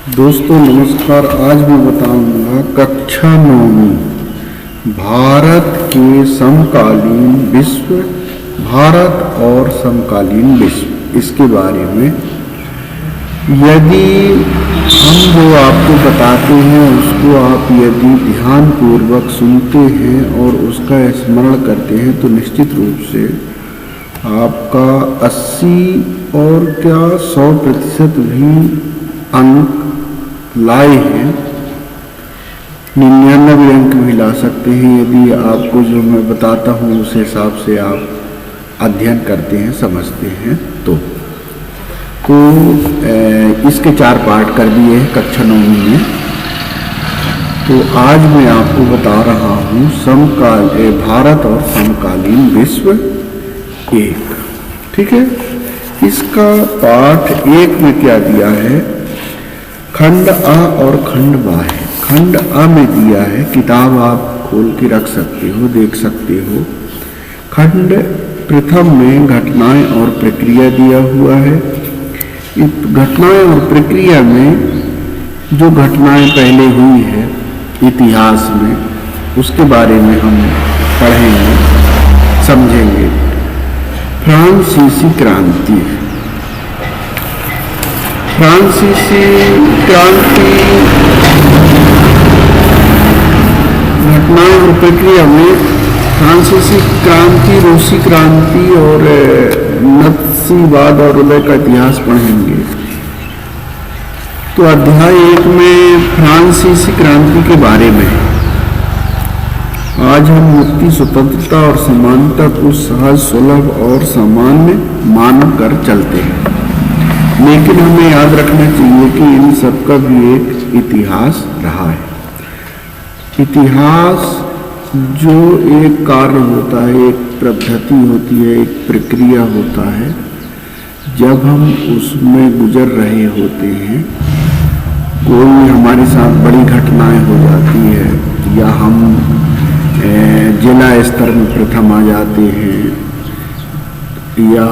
दोस्तों नमस्कार। आज मैं बताऊंगा कक्षा 9वीं भारत के समकालीन विश्व, भारत और समकालीन विश्व, इसके बारे में। यदि हम जो आपको बताते हैं उसको आप यदि ध्यानपूर्वक सुनते हैं और उसका स्मरण करते हैं तो निश्चित रूप से आपका 80 और क्या 100% भी अंक लाए हैं। 99 अंक भी ला सकते हैं यदि आपको जो मैं बताता हूँ उस हिसाब से आप अध्ययन करते हैं, समझते हैं। तो इसके 4 पार्ट कर दिए हैं कक्षा 9वीं में। तो आज मैं आपको बता रहा हूँ भारत और समकालीन विश्व 1। ठीक है। इसका पाठ 1 में क्या दिया है, खंड आ और खंड बा है। खंड आ में दिया है, किताब आप खोल के रख सकते हो, देख सकते हो। खंड प्रथम में घटनाएं और प्रक्रिया दिया हुआ है। घटनाएं और प्रक्रिया में जो घटनाएं पहले हुई है इतिहास में, उसके बारे में हम पढ़ेंगे, समझेंगे। फ्रांसीसी क्रांति। फ्रांसीसी क्रांति घटनाएं और प्रक्रिया में फ्रांसीसी क्रांति, रूसी क्रांति और नात्सीवाद और उदय का इतिहास पढ़ेंगे। तो अध्याय 1 में फ्रांसीसी क्रांति के बारे में आज हम मुक्ति, स्वतंत्रता और समानता को सहज, सुलभ और सामान्य मानकर चलते हैं। लेकिन हमें याद रखना चाहिए कि इन सब का भी एक इतिहास रहा है। इतिहास जो एक कार्य होता है, एक पद्धति होती है, एक प्रक्रिया होता है। जब हम उसमें गुजर रहे होते हैं, कोई हमारे साथ बड़ी घटनाएं हो जाती है या हम जिला स्तर में प्रथम आ जाते हैं या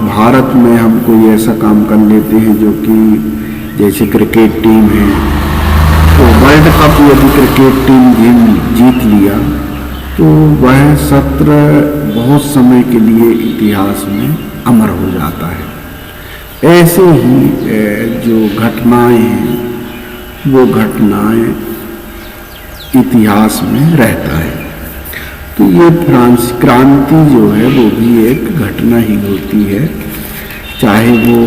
भारत में हम कोई ऐसा काम कर लेते हैं जो कि जैसे क्रिकेट टीम है, तो वर्ल्ड कप यदि क्रिकेट टीम जीत लिया तो वह सत्र बहुत समय के लिए इतिहास में अमर हो जाता है। ऐसे ही जो घटनाएं हैं वो घटनाएं इतिहास में रहता है। तो ये फ्रांस क्रांति जो है वो भी एक घटना ही होती है, चाहे वो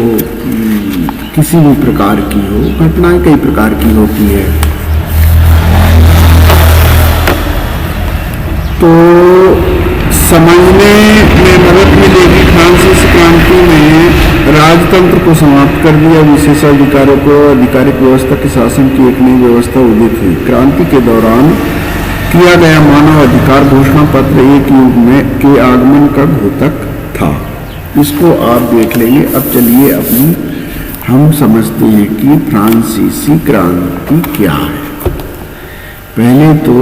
किसी भी प्रकार की हो। घटनाएं कई प्रकार की होती है। तो समझने में मदद मिलेगी। फ्रांसीसी क्रांति में राजतंत्र को समाप्त कर दिया, विशेषाधिकारों को आधिकारिक व्यवस्था के शासन की एक नई व्यवस्था उदित हुई। क्रांति के दौरान किया गया मानव अधिकार घोषणा पत्र एक युग में के आगमन का द्योतक था। इसको आप देख लेंगे। अब चलिए हम समझते हैं कि फ्रांसीसी क्रांति क्या है। पहले तो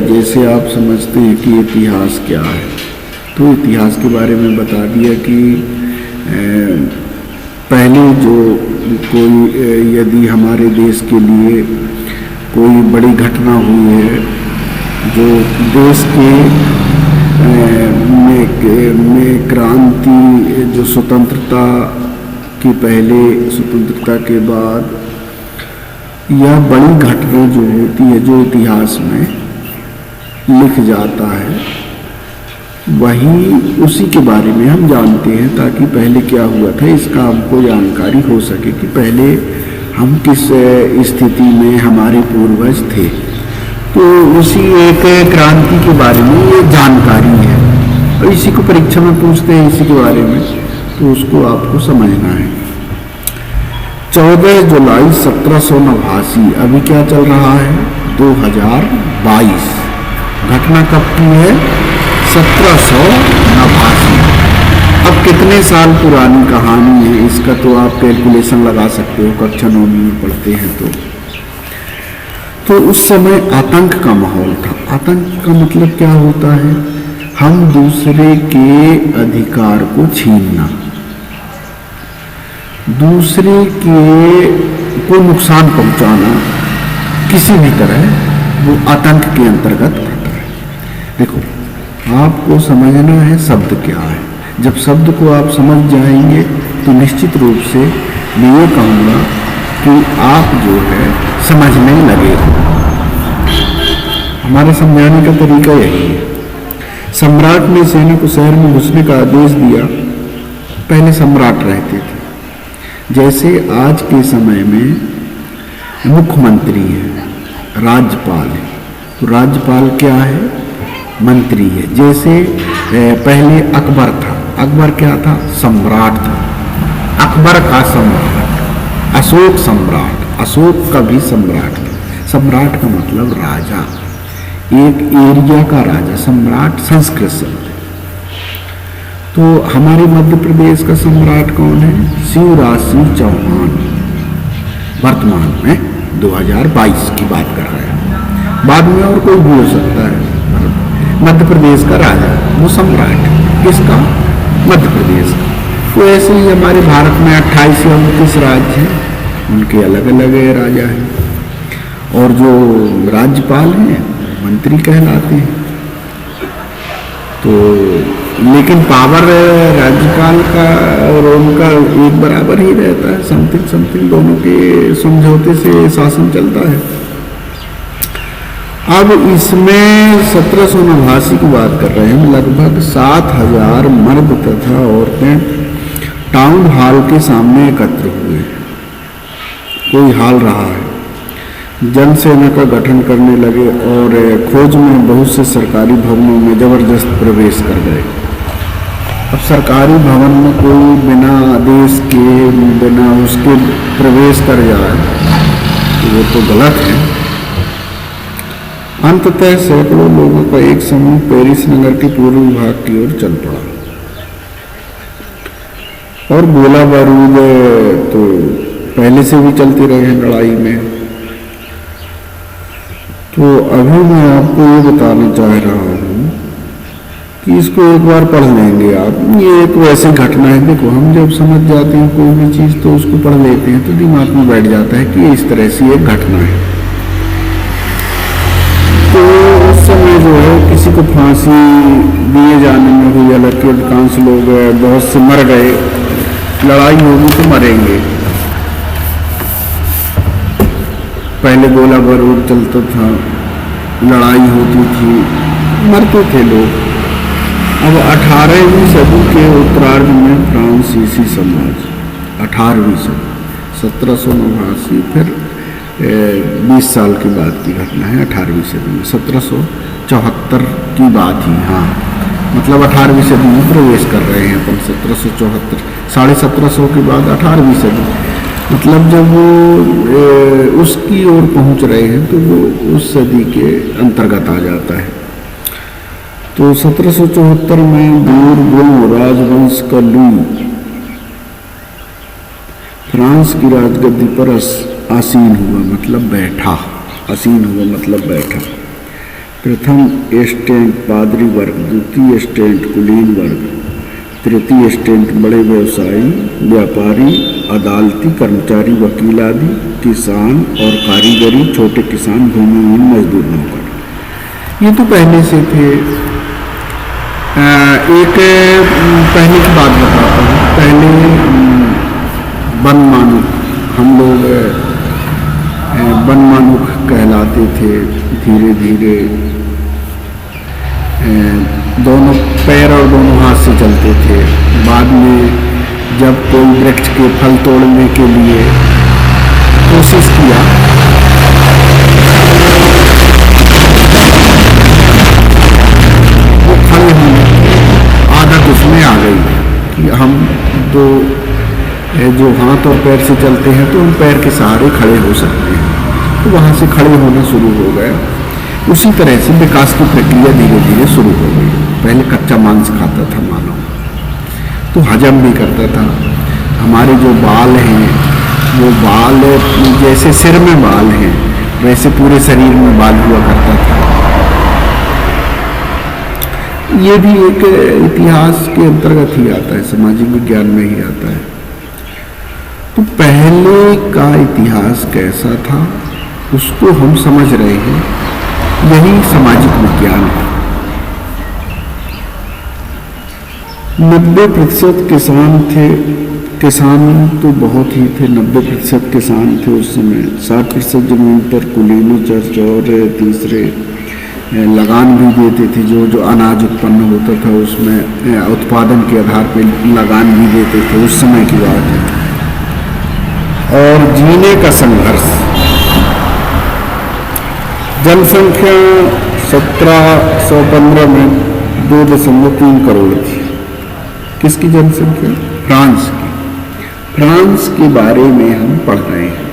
जैसे आप समझते हैं कि इतिहास क्या है, तो इतिहास के बारे में बता दिया कि पहले जो कोई यदि हमारे देश के लिए कोई बड़ी घटना हुई है, जो देश के में क्रांति, जो स्वतंत्रता के पहले, स्वतंत्रता के बाद, यह बड़ी घटना जो होती है जो इतिहास में लिख जाता है, वही उसी के बारे में हम जानते हैं, ताकि पहले क्या हुआ था इसका हमको जानकारी हो सके कि पहले हम किस स्थिति में हमारे पूर्वज थे। तो उसी एक क्रांति के बारे में ये जानकारी है और इसी को परीक्षा में पूछते हैं, इसी के बारे में, तो उसको आपको समझना है। 14 जुलाई 1789, अभी क्या चल रहा है 2022। घटना कब की है 1789। अब कितने साल पुरानी कहानी है इसका तो आप कैलकुलेशन लगा सकते हो, कक्षा 9वीं में पढ़ते हैं तो उस समय आतंक का माहौल था। आतंक का मतलब क्या होता है, हम दूसरे के अधिकार को छीनना। दूसरे के को नुकसान पहुंचाना किसी भी तरह वो आतंक के अंतर्गत आता है। देखो, आपको समझना है शब्द क्या है। जब शब्द को आप समझ जाएंगे तो निश्चित रूप से मैं ये कहूँगा कि आप जो है समझने लगे। हमारे समझाने का तरीका यही है। सम्राट ने सेना को शहर में घुसने का आदेश दिया। पहले सम्राट रहते थे, जैसे आज के समय में मुख्यमंत्री है, राज्यपाल है। तो राज्यपाल क्या है? मंत्री है। जैसे पहले अकबर था। अकबर क्या था? सम्राट था। अकबर का सम्राट, अशोक सम्राट, अशोक का भी सम्राट था। सम्राट का मतलब राजा, एक एरिया का राजा। सम्राट संस्कृत शब्द है। तो हमारे मध्य प्रदेश का सम्राट कौन है? शिवराज सिंह चौहान। वर्तमान में 2022 की बात कर रहे हैं, बाद में और कोई भी हो सकता है। मध्य प्रदेश का राजा वो सम्राट है। किसका? मध्य प्रदेश का। तो ऐसे ही हमारे भारत में 28 या 29 राज्य हैं, उनके अलग अलग राजा हैं। और जो राज्यपाल हैं मंत्री कहलाते हैं। तो लेकिन पावर राज्यपाल का और उनका एक बराबर ही रहता है। समथिंग समथिंग दोनों के समझौते से शासन चलता है। अब इसमें 1789 की बात कर रहे हैं। लगभग 7000 मर्द तथा औरतें टाउन हॉल के सामने एकत्र हुए। कोई हाल रहा है। जनसेना का गठन करने लगे और खोज में बहुत से सरकारी भवनों में जबरदस्त प्रवेश कर गए। अब सरकारी भवन में कोई बिना आदेश के, बिना उसके प्रवेश कर जाए तो वो तो गलत है। अंततः सैकड़ों लोगों का एक समूह पेरिस नगर के पूर्वी भाग की ओर चल पड़ा और गोला बारूद तो पहले से भी चलते रहे हैं लड़ाई में। तो अभी मैं आपको ये बताना चाह रहा हूँ कि इसको एक बार पढ़ लेंगे आप। ये एक वैसी घटना है। देखो, हम जब समझ जाते हैं कोई भी चीज़ तो उसको पढ़ लेते हैं तो दिमाग में बैठ जाता है कि इस तरह से एक घटना है। तो उस समय जो है किसी को फांसी दिए जाने में हुई, हालांकि अधिकांश लोग बहुत से मर गए। लड़ाई होगी तो मरेंगे। पहले गोला बारूद चलता था, लड़ाई होती थी, मरते थे लोग। अब 18वीं सदी के उत्तरार्ध में फ्रांसीसी साम्राज्य, 18वीं सदी 1789, फिर 20 साल के बाद की घटना है। 18वीं सदी में 1774 की बात ही। हाँ, मतलब 18वीं सदी में प्रवेश कर रहे हैं अपन। 1774, 1750 के बाद 18वीं सदी, मतलब जब वो उसकी ओर पहुंच रहे हैं तो वो उस सदी के अंतर्गत आ जाता है। तो 1774 में बूरबोन राजवंश का लुई फ्रांस की राजगद्दी पर आसीन हुआ, मतलब बैठा। आसीन हुआ मतलब बैठा। प्रथम स्टैंड पादरी वर्ग, द्वितीय स्टैंड कुलीन वर्ग, तृतीय स्टैंड बड़े व्यवसायी, व्यापारी, अदालती कर्मचारी, वकील आदि, किसान और कारीगरी, छोटे किसान, भूमिहीन मजदूर नौकर। ये तो पहले से थे। एक पहले की बात बताता हूँ। पहले बनमानुख, हम लोग बनमानुख कहलाते थे। धीरे धीरे दोनों पैर और दोनों हाथ से चलते थे। बाद में जब कोई वृक्ष के फल तोड़ने के लिए कोशिश किया वो खड़े होने आदत उसमें आ गई कि हम तो जो हाथ और पैर से चलते हैं तो हम पैर के सहारे खड़े हो सकते हैं। तो वहाँ से खड़े होना शुरू हो गया। उसी तरह से विकास की प्रक्रिया धीरे धीरे शुरू हो गई। पहले कच्चा मांस खाता था मानव, तो हजम भी करता था। हमारे जो बाल हैं वो बाल जैसे सिर में बाल हैं वैसे पूरे शरीर में बाल हुआ करता था। ये भी एक इतिहास के अंतर्गत ही आता है, सामाजिक विज्ञान में ही आता है। तो पहले का इतिहास कैसा था उसको हम समझ रहे हैं, यही सामाजिक विज्ञान है। 90% किसान थे, किसान तो बहुत ही थे, 90% किसान थे उस समय। 60% जमीन पर कुलीनों, चर्च और तीसरे लगान भी देते थे। जो अनाज उत्पन्न होता था उसमें उत्पादन के आधार पर लगान भी देते थे, उस समय की बात है। और जीने का संघर्ष, जनसंख्या 1715 में 2.3 करोड़ थी। किसकी जनसंख्या? फ्रांस की। फ्रांस के बारे में हम पढ़ रहे हैं,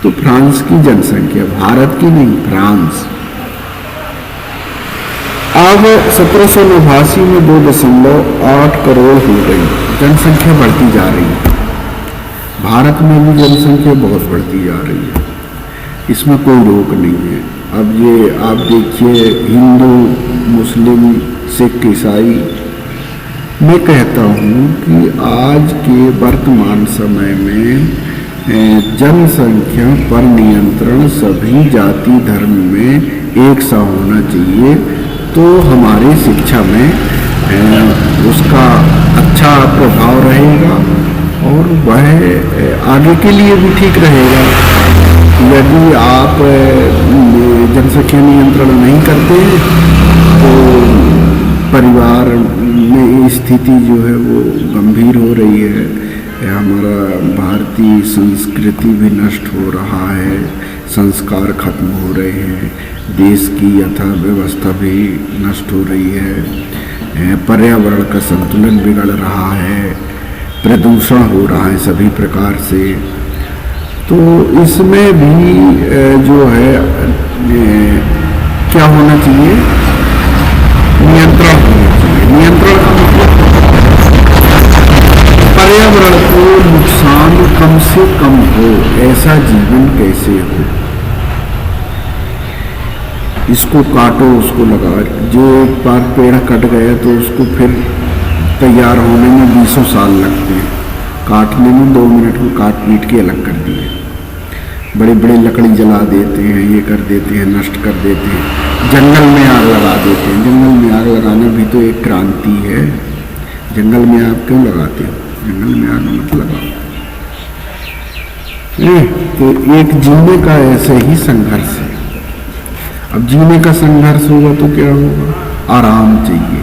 तो फ्रांस की जनसंख्या, भारत की नहीं, फ्रांस। अब 1789 में 2.8 करोड़ हो गई, जनसंख्या बढ़ती जा रही है। भारत में भी जनसंख्या बहुत बढ़ती जा रही है, इसमें कोई रोक नहीं है। अब ये आप देखिए, हिंदू, मुस्लिम, सिख, ईसाई, मैं कहता हूँ कि आज के वर्तमान समय में जनसंख्या पर नियंत्रण सभी जाति धर्म में एक सा होना चाहिए, तो हमारी शिक्षा में उसका अच्छा प्रभाव रहेगा और वह आगे के लिए भी ठीक रहेगा। यदि आप जनसंख्या नियंत्रण नहीं करते तो परिवार में स्थिति जो है वो गंभीर हो रही है। हमारा भारतीय संस्कृति भी नष्ट हो रहा है, संस्कार खत्म हो रहे हैं, देश की अर्थव्यवस्था भी नष्ट हो रही है, पर्यावरण का संतुलन बिगड़ रहा है, प्रदूषण हो रहा है सभी प्रकार से। तो इसमें भी जो है क्या होना चाहिए? नियंत्रण होना चाहिए। नियंत्रण का मतलब पर्यावरण को नुकसान कम से कम हो, ऐसा जीवन कैसे हो। इसको काटो, उसको लगा, जो एक बार पेड़ कट गया तो उसको फिर तैयार होने में 20 साल लगते हैं, काटने में 2 मिनट को काट पीट के अलग कर दिए। बड़े बड़े लकड़ी जला देते हैं, ये कर देते हैं, नष्ट कर देते हैं, जंगल में आग लगा देते हैं। जंगल में आग लगाना भी तो एक क्रांति है। जंगल में आग क्यों लगाते हो? जंगल में आग मत लगाओ। तो एक जीने का ऐसे ही संघर्ष है। अब जीने का संघर्ष होगा तो क्या होगा? आराम चाहिए।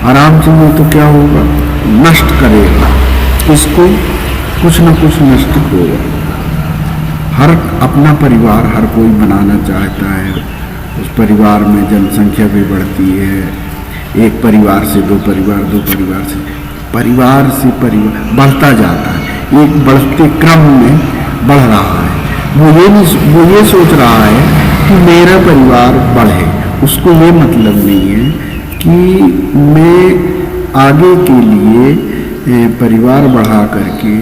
आराम चाहिए तो क्या होगा? नष्ट करेगा इसको, कुछ न कुछ नष्ट होगा। हर अपना परिवार हर कोई बनाना चाहता है, उस परिवार में जनसंख्या भी बढ़ती है। एक परिवार से 2 परिवार, 2 परिवार से परिवार बढ़ता जाता है, एक बढ़ते क्रम में बढ़ रहा है। वो ये सोच रहा है कि मेरा परिवार बढ़े, उसको ये मतलब नहीं है कि मैं आगे के लिए परिवार बढ़ा करके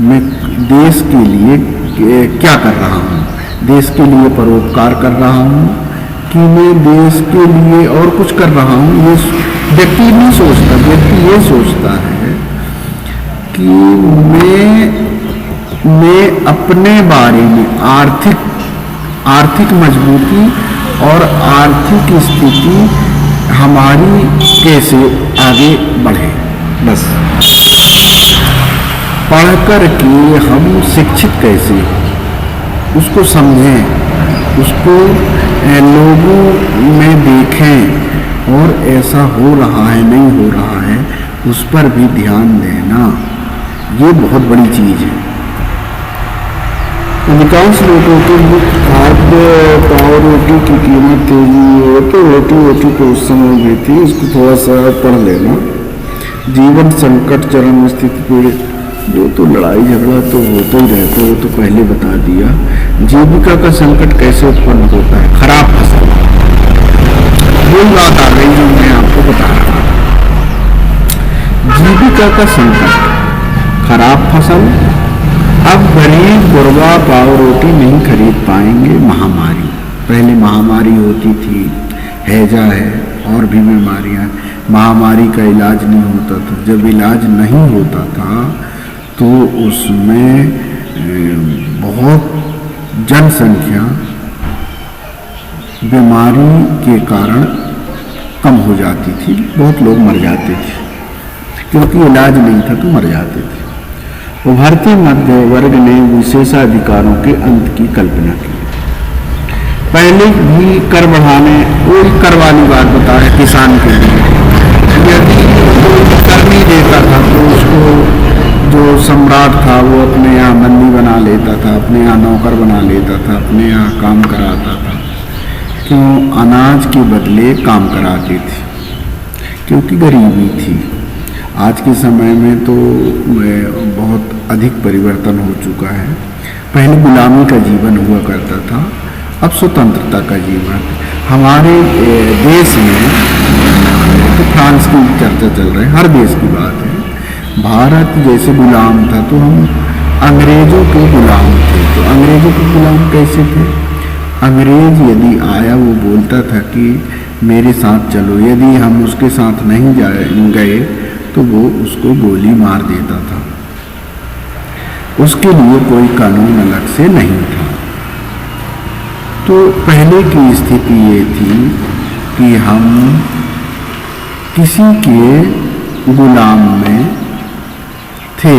मैं देश के लिए क्या कर रहा हूँ, देश के लिए परोपकार कर रहा हूँ कि मैं देश के लिए और कुछ कर रहा हूँ। ये व्यक्ति नहीं सोचता। व्यक्ति ये सोचता है कि मैं अपने बारे में आर्थिक मजबूती और आर्थिक स्थिति हमारी कैसे आगे बढ़े, बस। पढ़ कर के हम शिक्षित कैसे, उसको समझें, उसको लोगों में देखें और ऐसा हो रहा है नहीं हो रहा है उस पर भी ध्यान देना, ये बहुत बड़ी चीज़ है। अधिकांश लोगों के मुख्य खाद्य पाव रोटी की कीमत तेजी हो तो रोटी तो उस समय भी थी, इसको थोड़ा सा पढ़ लेना। जीवन संकट, चरम स्थिति, पीड़ित, जो तो लड़ाई झगड़ा तो होता ही रहता है, वो तो पहले बता दिया। जीविका का संकट कैसे उत्पन्न होता है? खराब फसल, वो बात आ गई जो मैं आपको बता रहा था। जीविका का संकट, खराब फसल, अब गरीब गुरबा पाव रोटी नहीं खरीद पाएंगे। महामारी, पहले महामारी होती थी, हैजा है और भी बीमारियां। महामारी का इलाज नहीं होता था। जब इलाज नहीं होता था तो उसमें बहुत जनसंख्या बीमारी के कारण कम हो जाती थी, बहुत लोग मर जाते थे, क्योंकि इलाज नहीं था तो मर जाते थे। तो भारतीय मध्य वर्ग ने विशेषाधिकारों के अंत की कल्पना की। पहले भी कर बढ़ाने, वही कर वाली बात बता है किसान के लिए। यदि कोई कर नहीं देता था तो उसको जो सम्राट था वो अपने यहाँ बंदी बना लेता था, अपने यहाँ नौकर बना लेता था, अपने यहाँ काम कराता था। क्यों? अनाज के बदले काम कराते थे, क्योंकि गरीबी थी। आज के समय में तो बहुत अधिक परिवर्तन हो चुका है। पहले गुलामी का जीवन हुआ करता था, अब स्वतंत्रता का जीवन। हमारे देश में तो फ्रांस की चर्चा चल रही है, हर देश की बात है। भारत जैसे गुलाम था तो हम अंग्रेजों के गुलाम थे। तो अंग्रेजों के गुलाम कैसे थे? अंग्रेज यदि आया, वो बोलता था कि मेरे साथ चलो, यदि हम उसके साथ नहीं गए तो वो उसको गोली मार देता था। उसके लिए कोई कानून अलग से नहीं था। तो पहले की स्थिति ये थी कि हम किसी के गुलाम में थे।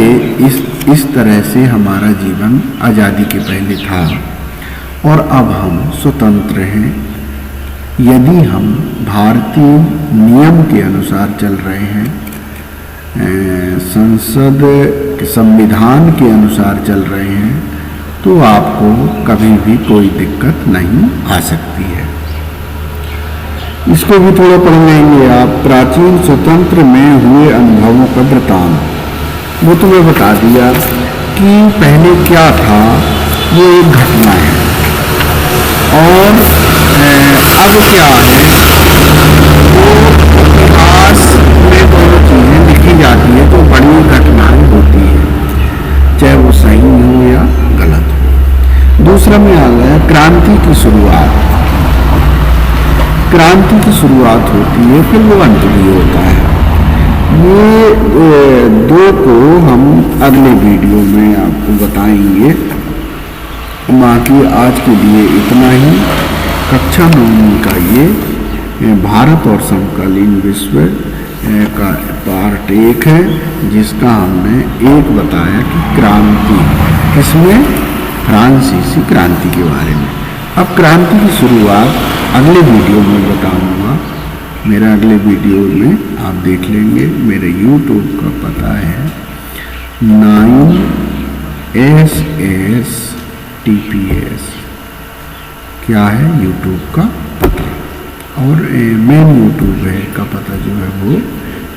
इस तरह से हमारा जीवन आज़ादी के पहले था, और अब हम स्वतंत्र हैं। यदि हम भारतीय नियम के अनुसार चल रहे हैं, संसद के संविधान के अनुसार चल रहे हैं, तो आपको कभी भी कोई दिक्कत नहीं आ सकती है। इसको भी थोड़ा पढ़ लेंगे आप। प्राचीन स्वतंत्र में हुए अनुभवों का वृतांत, वो तो मैं बता दिया कि पहले क्या था, ये एक घटना है। और अब क्या है, वो इतिहास में दोनों चीज़ें लिखी जाती है तो बड़ी घटनाएं होती है, चाहे वो सही हो या गलत हो। दूसरा में आ गया क्रांति की शुरुआत। क्रांति की शुरुआत होती है, फिर वो अंत भी होता है। ये दो को हम अगले वीडियो में आपको बताएंगे। बाकी आज के लिए इतना ही। कक्षा 9 का ये भारत और समकालीन विश्व का पार्ट 1 है, जिसका हमने एक बताया कि क्रांति, किसमें? फ्रांसीसी क्रांति के बारे में। अब क्रांति की शुरुआत अगले वीडियो में बताऊंगा। मेरा अगले वीडियो में आप देख लेंगे। मेरे YouTube का पता है 9SS TPS, क्या है YouTube का पता, और मेन YouTube है का पता जो है वो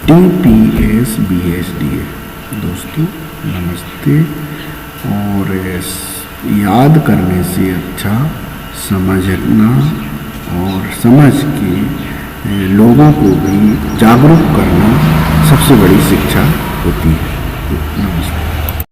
TPS BHD है। दोस्तों नमस्ते। और याद करने से अच्छा समझना, और समझ के लोगों को भी जागरूक करना सबसे बड़ी शिक्षा होती है।